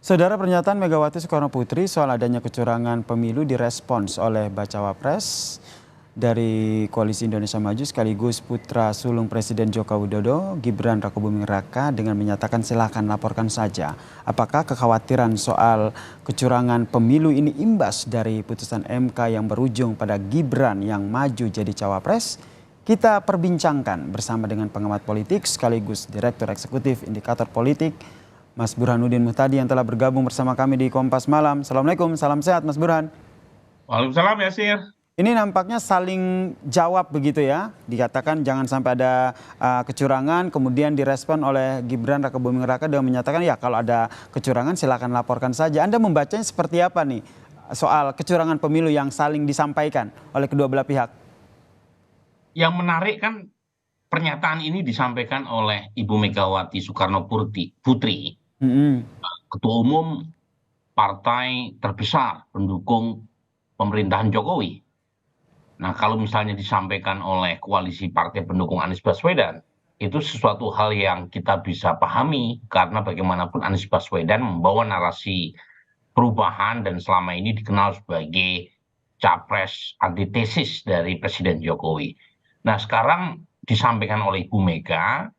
Saudara, pernyataan Megawati Soekarnoputri soal adanya kecurangan pemilu direspons oleh Bacawa Pres dari Koalisi Indonesia Maju sekaligus putra sulung Presiden Joko Widodo, Gibran Rakabuming Raka, dengan menyatakan silakan laporkan saja. Apakah kekhawatiran soal kecurangan pemilu ini imbas dari putusan MK yang berujung pada Gibran yang maju jadi cawapres? Kita perbincangkan bersama dengan pengamat politik sekaligus Direktur Eksekutif Indikator Politik, Mas Burhanuddin Muhtadi, yang telah bergabung bersama kami di Kompas Malam. Assalamualaikum, salam sehat Mas Burhan. Waalaikumsalam Yasir. Ini nampaknya saling jawab begitu ya. Dikatakan jangan sampai ada kecurangan, kemudian direspon oleh Gibran Rakabuming Raka dengan menyatakan ya kalau ada kecurangan silakan laporkan saja. Anda membacanya seperti apa nih soal kecurangan pemilu yang saling disampaikan oleh kedua belah pihak? Yang menarik kan pernyataan ini disampaikan oleh Ibu Megawati Soekarno Putri, Mm-mm. Ketua Umum Partai terbesar pendukung pemerintahan Jokowi. Nah, kalau misalnya disampaikan oleh koalisi partai pendukung Anies Baswedan, itu sesuatu hal yang kita bisa pahami karena bagaimanapun Anies Baswedan membawa narasi perubahan dan selama ini dikenal sebagai capres antitesis dari Presiden Jokowi. Nah, sekarang disampaikan oleh Ibu Mega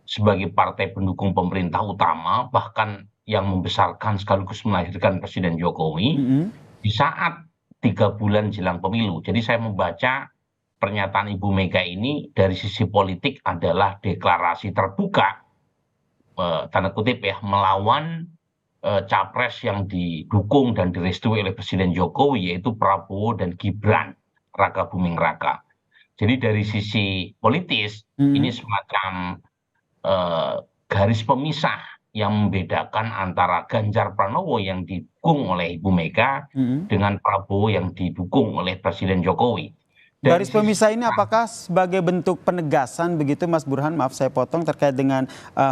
sebagai partai pendukung pemerintah utama, bahkan yang membesarkan sekaligus melahirkan Presiden Jokowi Mm-mm. di saat 3 bulan jelang pemilu. Jadi saya membaca pernyataan Ibu Mega ini dari sisi politik adalah deklarasi terbuka, tanda kutip ya, melawan capres yang didukung dan direstui oleh Presiden Jokowi, yaitu Prabowo dan Gibran Rakabuming Raka. Jadi dari sisi politis ini Mm-mm. semacam garis pemisah yang membedakan antara Ganjar Pranowo yang didukung oleh Ibu Mega Mm-mm. dengan Prabowo yang didukung oleh Presiden Jokowi. Dari Garis sisi pemisah ini apakah sebagai bentuk penegasan begitu Mas Burhan, maaf saya potong, terkait dengan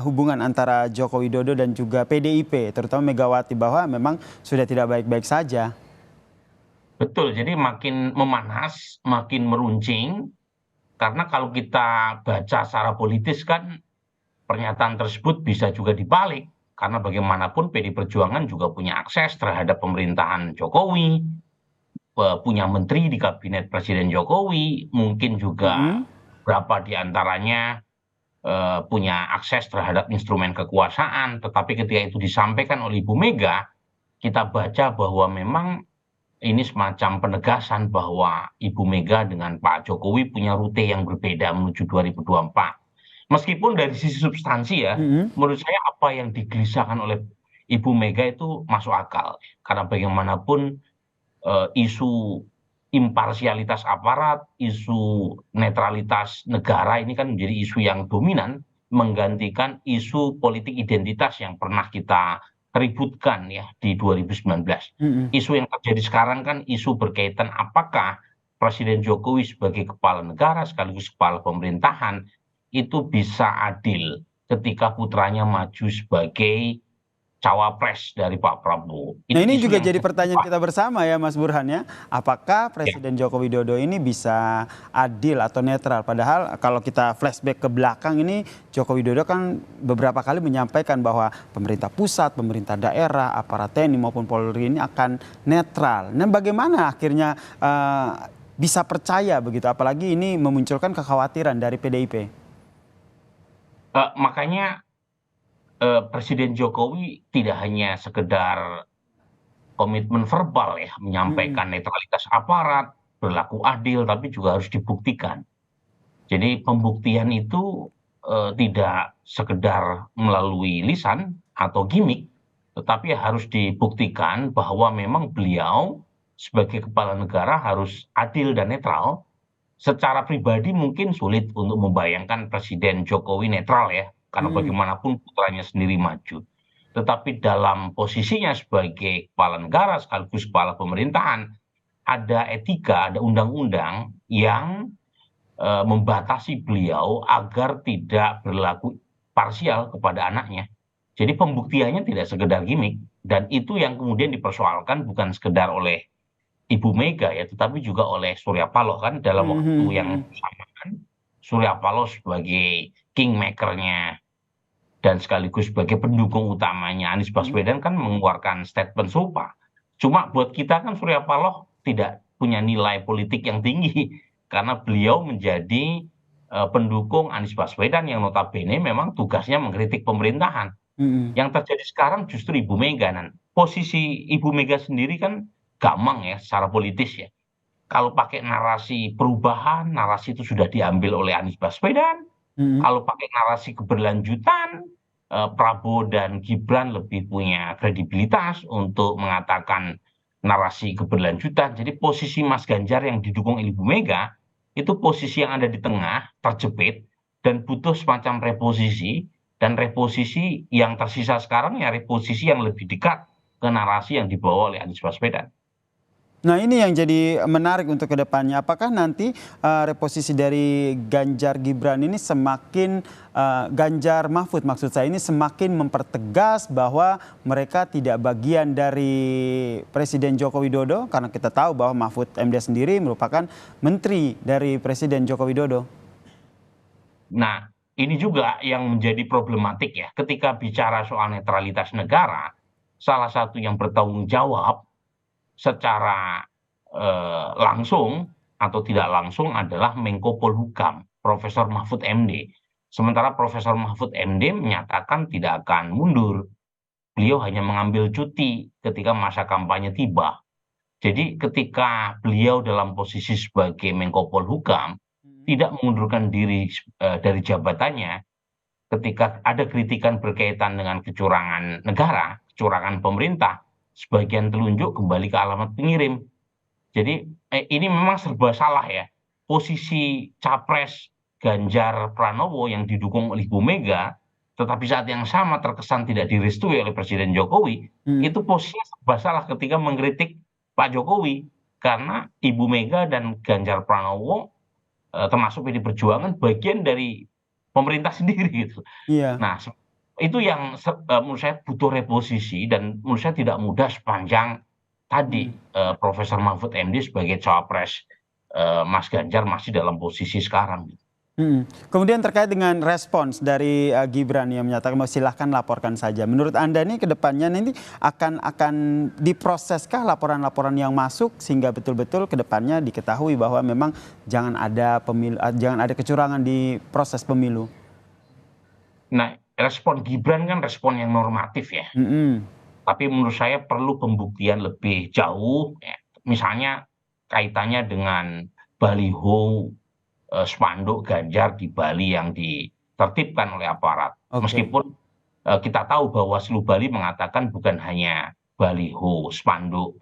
hubungan antara Joko Widodo dan juga PDIP, terutama Megawati, bahwa memang sudah tidak baik-baik saja? betul, jadi makin memanas, makin meruncing, karena kalau kita baca secara politis kan pernyataan tersebut bisa juga dibalik, karena bagaimanapun PD Perjuangan juga punya akses terhadap pemerintahan Jokowi, punya menteri di kabinet Presiden Jokowi, mungkin juga Mm-mm. berapa di antaranya punya akses terhadap instrumen kekuasaan. Tetapi ketika itu disampaikan oleh Ibu Mega, kita baca bahwa memang ini semacam penegasan bahwa Ibu Mega dengan Pak Jokowi punya rute yang berbeda menuju 2024. Meskipun dari sisi substansi ya, Mm-mm. menurut saya apa yang digelisahkan oleh Ibu Mega itu masuk akal. Karena bagaimanapun isu imparsialitas aparat, isu netralitas negara ini kan menjadi isu yang dominan menggantikan isu politik identitas yang pernah kita ributkan ya di 2019. Mm-mm. Isu yang terjadi sekarang kan isu berkaitan apakah Presiden Jokowi sebagai kepala negara sekaligus kepala pemerintahan itu bisa adil ketika putranya maju sebagai cawapres dari Pak Prabowo. Nah, Itu ini isu juga yang jadi pertanyaan kita bersama ya Mas Burhan ya. Apakah ya, Presiden Joko Widodo ini bisa adil atau netral? Padahal kalau kita flashback ke belakang ini, Joko Widodo kan beberapa kali menyampaikan bahwa pemerintah pusat, pemerintah daerah, aparat TNI maupun Polri ini akan netral. Nah, bagaimana akhirnya bisa percaya begitu? Apalagi ini memunculkan kekhawatiran dari PDIP. makanya Presiden Jokowi tidak hanya sekedar komitmen verbal ya, Mm-mm. menyampaikan netralitas aparat, berlaku adil, tapi juga harus dibuktikan. Jadi pembuktian itu tidak sekedar melalui lisan atau gimmick, tetapi harus dibuktikan bahwa memang beliau sebagai kepala negara harus adil dan netral. Secara pribadi mungkin sulit untuk membayangkan Presiden Jokowi netral ya, karena Mm-mm. bagaimanapun putranya sendiri maju. Tetapi dalam posisinya sebagai kepala negara sekaligus kepala pemerintahan, ada etika, ada undang-undang yang membatasi beliau agar tidak berlaku parsial kepada anaknya. Jadi pembuktiannya tidak sekedar gimmick, dan itu yang kemudian dipersoalkan bukan sekedar oleh Ibu Mega ya, tetapi juga oleh Surya Paloh kan dalam waktu yang Mm-mm. bersamaan. Surya Paloh sebagai kingmaker-nya dan sekaligus sebagai pendukung utamanya Anies Baswedan kan mengeluarkan statement serupa. Cuma buat kita kan Surya Paloh tidak punya nilai politik yang tinggi karena beliau menjadi pendukung Anies Baswedan yang notabene memang tugasnya mengkritik pemerintahan. Mm-mm. Yang terjadi sekarang justru Ibu Mega. Dan posisi Ibu Mega sendiri kan gamang ya secara politis ya. Kalau pakai narasi perubahan, narasi itu sudah diambil oleh Anies Baswedan. Mm-mm. Kalau pakai narasi keberlanjutan, Prabowo dan Gibran lebih punya kredibilitas untuk mengatakan narasi keberlanjutan. Jadi posisi Mas Ganjar yang didukung Ibu Mega, itu posisi yang ada di tengah, terjepit, dan butuh semacam reposisi, dan reposisi yang tersisa sekarang ya reposisi yang lebih dekat ke narasi yang dibawa oleh Anies Baswedan. Nah, ini yang jadi menarik untuk kedepannya. Apakah nanti reposisi dari Ganjar Gibran ini semakin Ganjar Mahfud maksud saya ini semakin mempertegas bahwa mereka tidak bagian dari Presiden Joko Widodo, karena kita tahu bahwa Mahfud MD sendiri merupakan menteri dari Presiden Joko Widodo. Nah, ini juga yang menjadi problematik ya. Ketika bicara soal netralitas negara, salah satu yang bertanggung jawab secara langsung atau tidak langsung adalah Menko Polhukam, Profesor Mahfud MD. Sementara Profesor Mahfud MD menyatakan tidak akan mundur. Beliau hanya mengambil cuti ketika masa kampanye tiba. Jadi ketika beliau dalam posisi sebagai Menko Polhukam tidak mengundurkan diri dari jabatannya, ketika ada kritikan berkaitan dengan kecurangan negara, kecurangan pemerintah, sebagian telunjuk kembali ke alamat pengirim. Jadi ini memang serba salah ya. Posisi capres Ganjar Pranowo yang didukung oleh Ibu Mega, tetapi saat yang sama terkesan tidak direstui oleh Presiden Jokowi, itu posisinya serba salah ketika mengkritik Pak Jokowi. Karena Ibu Mega dan Ganjar Pranowo, termasuk PD Perjuangan, bagian dari pemerintah sendiri gitu. Iya. Nah, itu yang menurut saya butuh reposisi dan menurut saya tidak mudah sepanjang tadi Profesor Mahfud MD sebagai cawapres Mas Ganjar masih dalam posisi sekarang. Kemudian terkait dengan respons dari Gibran yang menyatakan bahwa silahkan laporkan saja. Menurut Anda nih ke depannya nanti akan diproseskah laporan-laporan yang masuk sehingga betul-betul ke depannya diketahui bahwa memang jangan ada kecurangan di proses pemilu. Nah, respon Gibran kan respon yang normatif ya. Tapi menurut saya perlu pembuktian lebih jauh, ya. Misalnya kaitannya dengan baliho spanduk Ganjar di Bali yang ditertibkan oleh aparat. Meskipun kita tahu bahwa Bawaslu Bali mengatakan bukan hanya baliho spanduk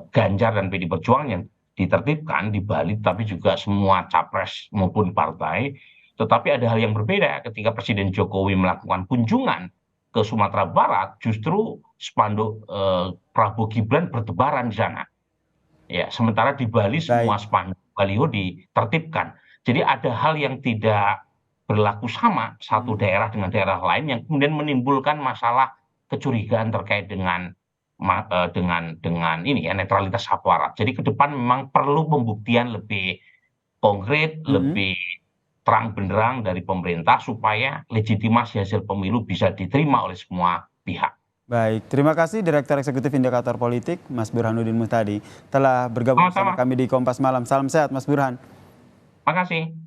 Ganjar dan PD Perjuangan yang ditertibkan di Bali, tapi juga semua capres maupun partai. Tetapi ada hal yang berbeda ketika Presiden Jokowi melakukan kunjungan ke Sumatera Barat, justru spanduk Prabowo Gibran bertebaran di sana. Ya, sementara di Bali semua spanduk baliho ditertibkan. Jadi ada hal yang tidak berlaku sama satu daerah dengan daerah lain yang kemudian menimbulkan masalah kecurigaan terkait dengan ini ya netralitas aparat. Jadi ke depan memang perlu pembuktian lebih konkret, lebih terang benderang dari pemerintah supaya legitimasi hasil pemilu bisa diterima oleh semua pihak. Baik, terima kasih Direktur Eksekutif Indikator Politik Mas Burhanuddin Muhtadi telah bergabung bersama kami di Kompas Malam. Salam sehat Mas Burhan. Terima kasih.